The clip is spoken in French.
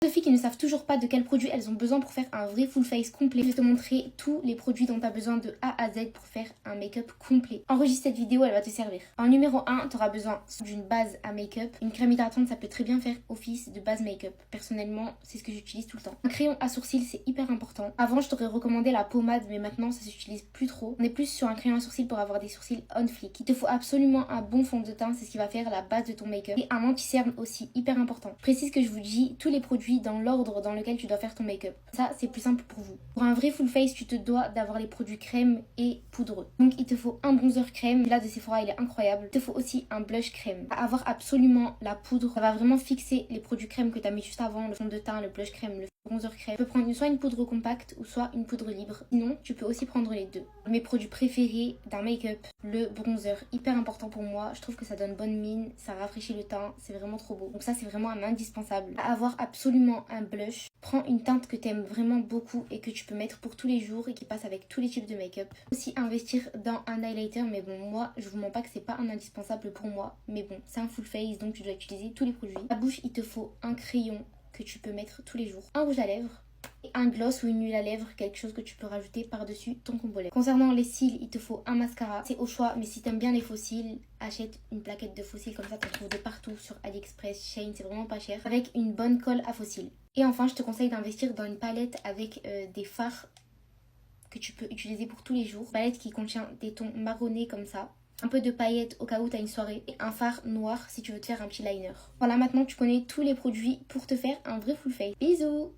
De filles qui ne savent toujours pas de quels produits elles ont besoin pour faire un vrai full face complet, je vais te montrer tous les produits dont tu as besoin de A à Z pour faire un make-up complet. Enregistre cette vidéo, elle va te servir. En numéro 1, tu auras besoin d'une base à make-up. Une crème hydratante, ça peut très bien faire office de base make-up. Personnellement, c'est ce que j'utilise tout le temps. Un crayon à sourcils, c'est hyper important. Avant, je t'aurais recommandé la pommade, mais maintenant, ça s'utilise plus trop. On est plus sur un crayon à sourcils pour avoir des sourcils on fleek. Il te faut absolument un bon fond de teint, c'est ce qui va faire la base de ton make-up. Et un anti-cerne aussi, hyper important. Précise que je vous dis tous les produits dans l'ordre dans lequel tu dois faire ton make-up. Ça, c'est plus simple pour vous. Pour un vrai full face, tu te dois d'avoir les produits crème et poudreux. Donc, il te faut un bronzer crème. Là, de Sephora, il est incroyable. Il te faut aussi un blush crème. À avoir absolument la poudre. Ça va vraiment fixer les produits crème que tu as mis juste avant, le fond de teint, le blush crème, le bronzer crème. Tu peux prendre soit une poudre compacte ou soit une poudre libre. Sinon, tu peux aussi prendre les deux. Mes produits préférés d'un make-up, le bronzer. Hyper important pour moi. Je trouve que ça donne bonne mine, ça rafraîchit le teint. C'est vraiment trop beau. Donc ça, c'est vraiment un indispensable. À avoir absolument un blush. Prends une teinte que tu aimes vraiment beaucoup et que tu peux mettre pour tous les jours et qui passe avec tous les types de make-up. Aussi investir dans un highlighter, mais bon, moi, je vous mens pas que c'est pas un indispensable pour moi. Mais bon, c'est un full face, donc tu dois utiliser tous les produits. À la bouche, il te faut un crayon que tu peux mettre tous les jours. Un rouge à lèvres. Et un gloss ou une huile à lèvres, quelque chose que tu peux rajouter par-dessus ton combo lèvres. Concernant les cils, il te faut un mascara. C'est au choix, mais si t'aimes bien les faux cils, achète une plaquette de faux cils comme ça, t'en trouves de partout sur AliExpress, Shein, c'est vraiment pas cher. Avec une bonne colle à faux cils. Et enfin, je te conseille d'investir dans une palette avec des fards que tu peux utiliser pour tous les jours. Palette qui contient des tons marronnés comme ça. Un peu de paillettes au cas où tu as une soirée et un fard noir si tu veux te faire un petit liner. Voilà, maintenant tu connais tous les produits pour te faire un vrai full face. Bisous!